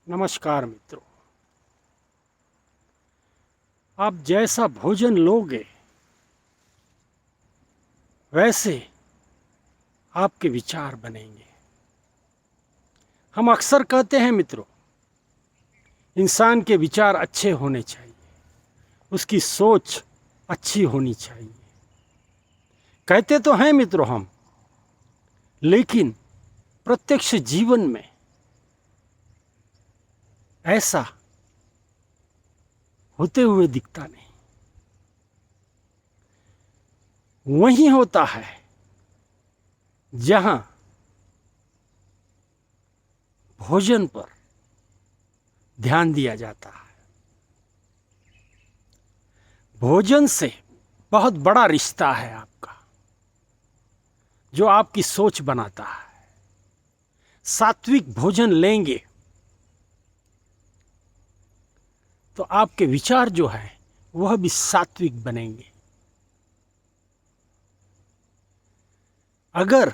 नमस्कार मित्रों। आप जैसा भोजन लोगे वैसे आपके विचार बनेंगे। हम अक्सर कहते हैं मित्रों, इंसान के विचार अच्छे होने चाहिए, उसकी सोच अच्छी होनी चाहिए। कहते तो हैं मित्रों हम, लेकिन प्रत्यक्ष जीवन में ऐसा होते हुए दिखता नहीं। वही होता है जहां भोजन पर ध्यान दिया जाता है। भोजन से बहुत बड़ा रिश्ता है आपका, जो आपकी सोच बनाता है। सात्विक भोजन लेंगे तो आपके विचार जो है वह भी सात्विक बनेंगे। अगर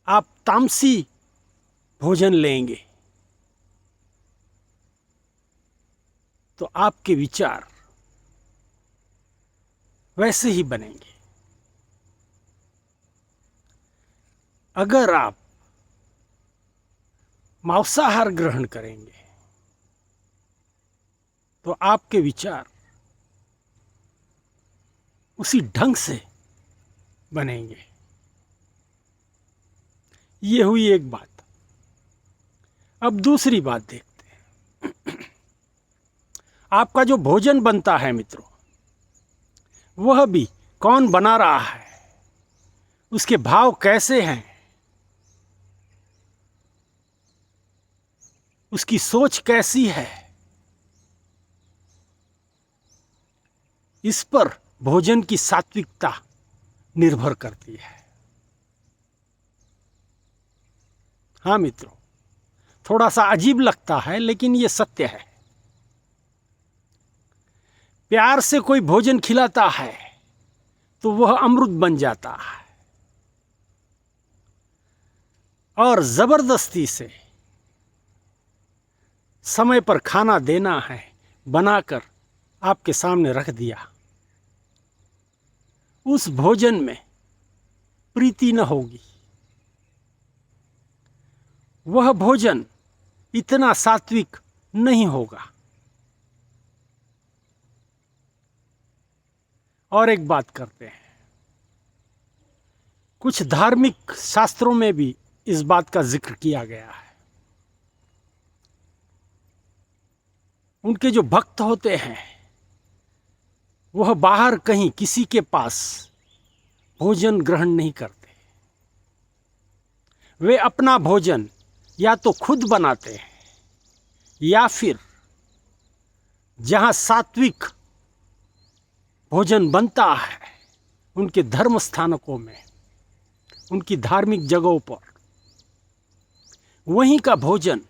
आप तामसी भोजन लेंगे तो आपके विचार वैसे ही बनेंगे। अगर आप मांसाहार ग्रहण करेंगे तो आपके विचार उसी ढंग से बनेंगे। ये हुई एक बात। अब दूसरी बात देखते हैं। आपका जो भोजन बनता है मित्रों, वह भी कौन बना रहा है, उसके भाव कैसे हैं, उसकी सोच कैसी है, इस पर भोजन की सात्विकता निर्भर करती है। हाँ मित्रों, थोड़ा सा अजीब लगता है लेकिन ये सत्य है। प्यार से कोई भोजन खिलाता है तो वह अमृत बन जाता है, और जबरदस्ती से समय पर खाना देना है, बनाकर आपके सामने रख दिया, उस भोजन में प्रीति न होगी। वह भोजन इतना सात्विक नहीं होगा। और एक बात करते हैं, कुछ धार्मिक शास्त्रों में भी इस बात का जिक्र किया गया है। उनके जो भक्त होते हैं वह बाहर कहीं किसी के पास भोजन ग्रहण नहीं करते। वे अपना भोजन या तो खुद बनाते हैं या फिर जहां सात्विक भोजन बनता है उनके धर्म स्थानकों में, उनकी धार्मिक जगहों पर, वहीं का भोजन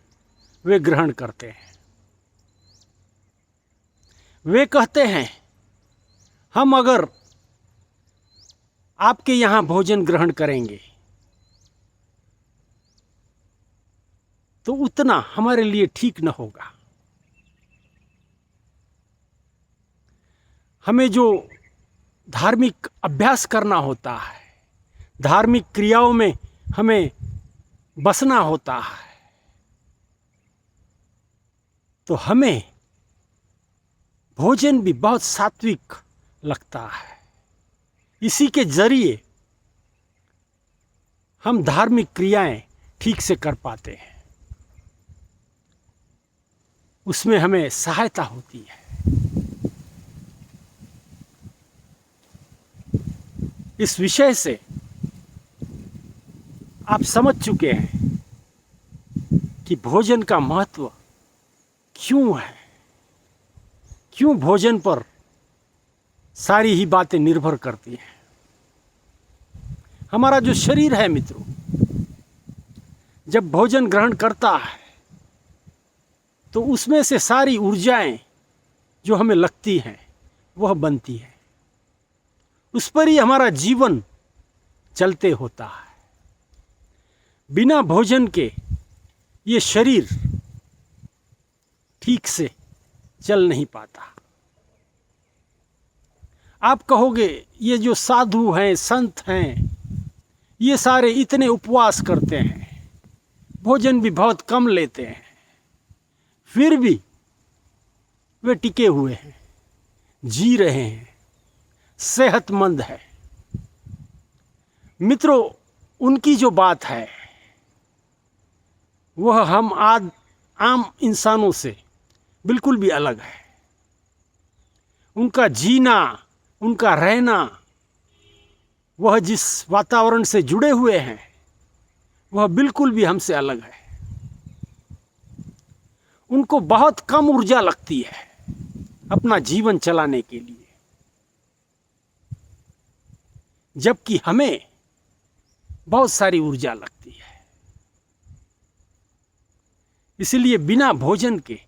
वे ग्रहण करते हैं। वे कहते हैं, हम अगर आपके यहां भोजन ग्रहण करेंगे तो उतना हमारे लिए ठीक न होगा। हमें जो धार्मिक अभ्यास करना होता है, धार्मिक क्रियाओं में हमें बसना होता है, तो हमें भोजन भी बहुत सात्विक लगता है। इसी के जरिए हम धार्मिक क्रियाएं ठीक से कर पाते हैं, उसमें हमें सहायता होती है। इस विषय से आप समझ चुके हैं कि भोजन का महत्व क्यों है, क्यों भोजन पर सारी ही बातें निर्भर करती हैं। हमारा जो शरीर है मित्रों, जब भोजन ग्रहण करता है तो उसमें से सारी ऊर्जाएं जो हमें लगती हैं वह बनती है। उस पर ही हमारा जीवन चलते होता है। बिना भोजन के ये शरीर ठीक से चल नहीं पाता। आप कहोगे ये जो साधु हैं, संत हैं, ये सारे इतने उपवास करते हैं, भोजन भी बहुत कम लेते हैं, फिर भी वे टिके हुए हैं, जी रहे हैं, सेहतमंद है। मित्रों, उनकी जो बात है वह हम आम इंसानों से बिल्कुल भी अलग है। उनका जीना, उनका रहना, वह जिस वातावरण से जुड़े हुए हैं वह बिल्कुल भी हमसे अलग है। उनको बहुत कम ऊर्जा लगती है अपना जीवन चलाने के लिए, जबकि हमें बहुत सारी ऊर्जा लगती है। इसलिए बिना भोजन के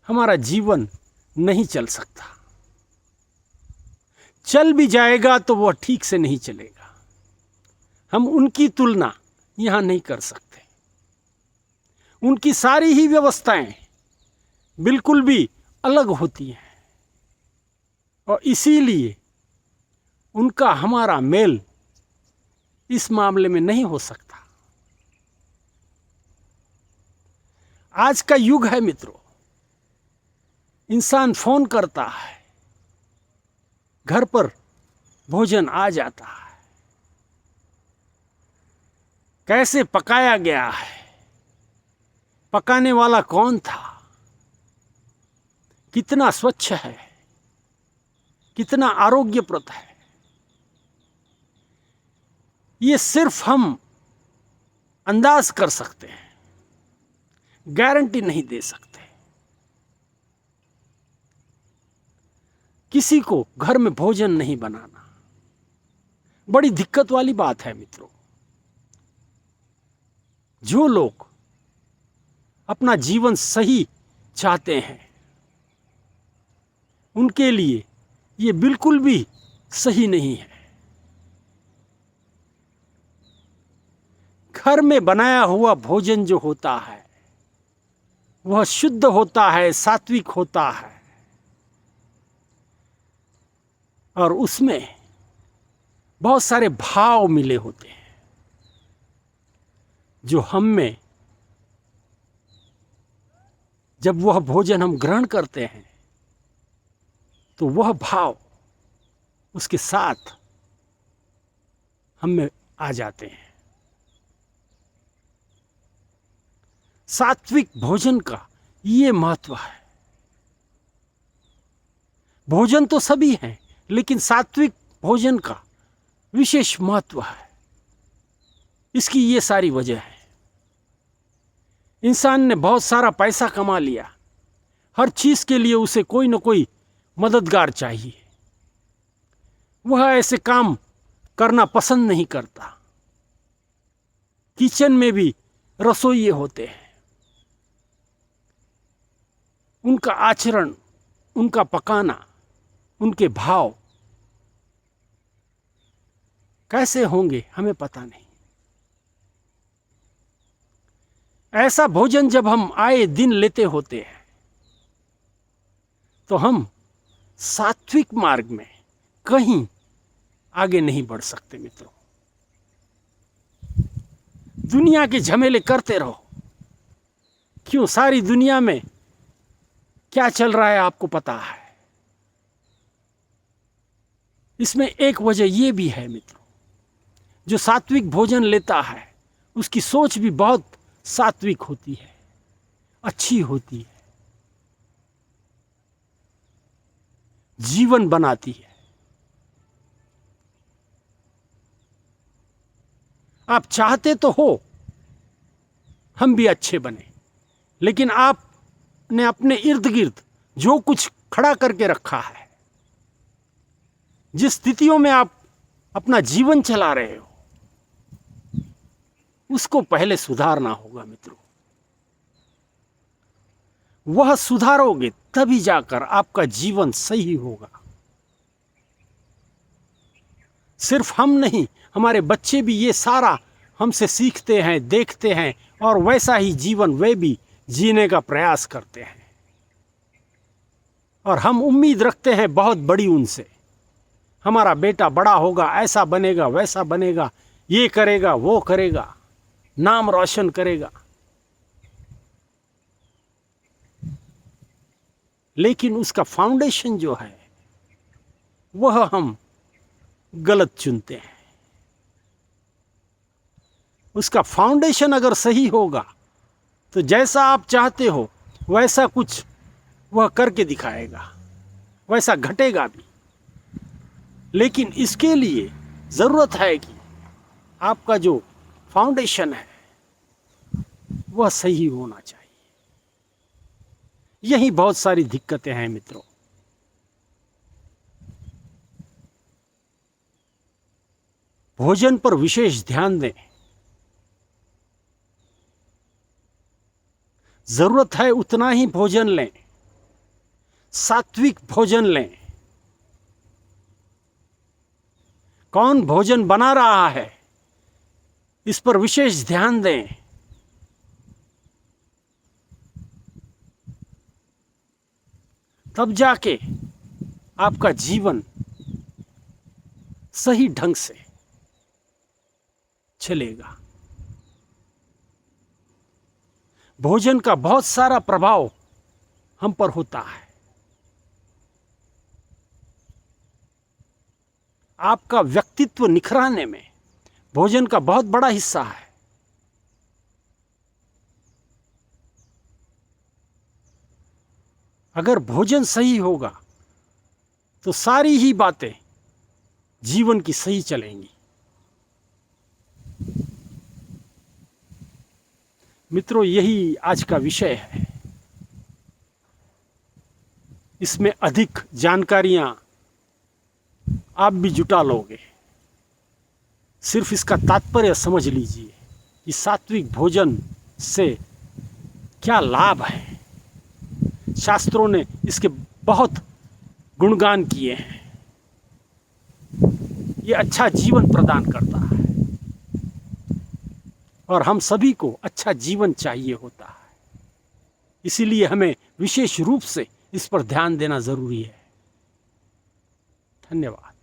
हमारा जीवन नहीं चल सकता। चल भी जाएगा तो वह ठीक से नहीं चलेगा। हम उनकी तुलना यहां नहीं कर सकते। उनकी सारी ही व्यवस्थाएं बिल्कुल भी अलग होती हैं और इसीलिए उनका हमारा मेल इस मामले में नहीं हो सकता। आज का युग है मित्रों, इंसान फोन करता है, घर पर भोजन आ जाता है, कैसे पकाया गया है, पकाने वाला कौन था, कितना स्वच्छ है, कितना आरोग्यप्रद है, ये सिर्फ हम अंदाज कर सकते हैं, गारंटी नहीं दे सकते। किसी को घर में भोजन नहीं बनाना बड़ी दिक्कत वाली बात है मित्रों। जो लोग अपना जीवन सही चाहते हैं उनके लिए ये बिल्कुल भी सही नहीं है। घर में बनाया हुआ भोजन जो होता है वह शुद्ध होता है, सात्विक होता है और उसमें बहुत सारे भाव मिले होते हैं जो हम में जब वह भोजन हम ग्रहण करते हैं तो वह भाव उसके साथ हम में आ जाते हैं। सात्विक भोजन का ये महत्व है। भोजन तो सभी हैं, लेकिन सात्विक भोजन का विशेष महत्व है। इसकी ये सारी वजह है। इंसान ने बहुत सारा पैसा कमा लिया, हर चीज के लिए उसे कोई न कोई मददगार चाहिए। वह ऐसे काम करना पसंद नहीं करता। किचन में भी रसोइये होते हैं। उनका आचरण, उनका पकाना, उनके भाव कैसे होंगे हमें पता नहीं। ऐसा भोजन जब हम आए दिन लेते होते हैं तो हम सात्विक मार्ग में कहीं आगे नहीं बढ़ सकते मित्रों। दुनिया के झमेले करते रहो। क्यों? सारी दुनिया में क्या चल रहा है आपको पता है। इसमें एक वजह यह भी है मित्रों, जो सात्विक भोजन लेता है उसकी सोच भी बहुत सात्विक होती है, अच्छी होती है, जीवन बनाती है। आप चाहते तो हो हम भी अच्छे बने, लेकिन आपने अपने इर्द गिर्द जो कुछ खड़ा करके रखा है, जिस स्थितियों में आप अपना जीवन चला रहे हो, उसको पहले सुधारना होगा मित्रों। वह सुधारोगे तभी जाकर आपका जीवन सही होगा। सिर्फ हम नहीं, हमारे बच्चे भी ये सारा हमसे सीखते हैं, देखते हैं और वैसा ही जीवन वे भी जीने का प्रयास करते हैं। और हम उम्मीद रखते हैं बहुत बड़ी उनसे, हमारा बेटा बड़ा होगा, ऐसा बनेगा, वैसा बनेगा, ये करेगा, वो करेगा, नाम रोशन करेगा। लेकिन उसका फाउंडेशन जो है वह हम गलत चुनते हैं। उसका फाउंडेशन अगर सही होगा तो जैसा आप चाहते हो वैसा कुछ वह करके दिखाएगा, वैसा घटेगा भी। लेकिन इसके लिए ज़रूरत है कि आपका जो फाउंडेशन है वह सही होना चाहिए। यही बहुत सारी दिक्कतें हैं मित्रों। भोजन पर विशेष ध्यान दें। जरूरत है उतना ही भोजन लें, सात्विक भोजन लें। कौन भोजन बना रहा है इस पर विशेष ध्यान दें। तब जाके आपका जीवन सही ढंग से चलेगा। भोजन का बहुत सारा प्रभाव हम पर होता है। आपका व्यक्तित्व निखराने में भोजन का बहुत बड़ा हिस्सा है। अगर भोजन सही होगा तो सारी ही बातें जीवन की सही चलेंगी। मित्रों, यही आज का विषय है। इसमें अधिक जानकारियां आप भी जुटा लोगे। सिर्फ इसका तात्पर्य समझ लीजिए कि सात्विक भोजन से क्या लाभ है। शास्त्रों ने इसके बहुत गुणगान किए हैं। ये अच्छा जीवन प्रदान करता है और हम सभी को अच्छा जीवन चाहिए होता है। इसीलिए हमें विशेष रूप से इस पर ध्यान देना जरूरी है। धन्यवाद।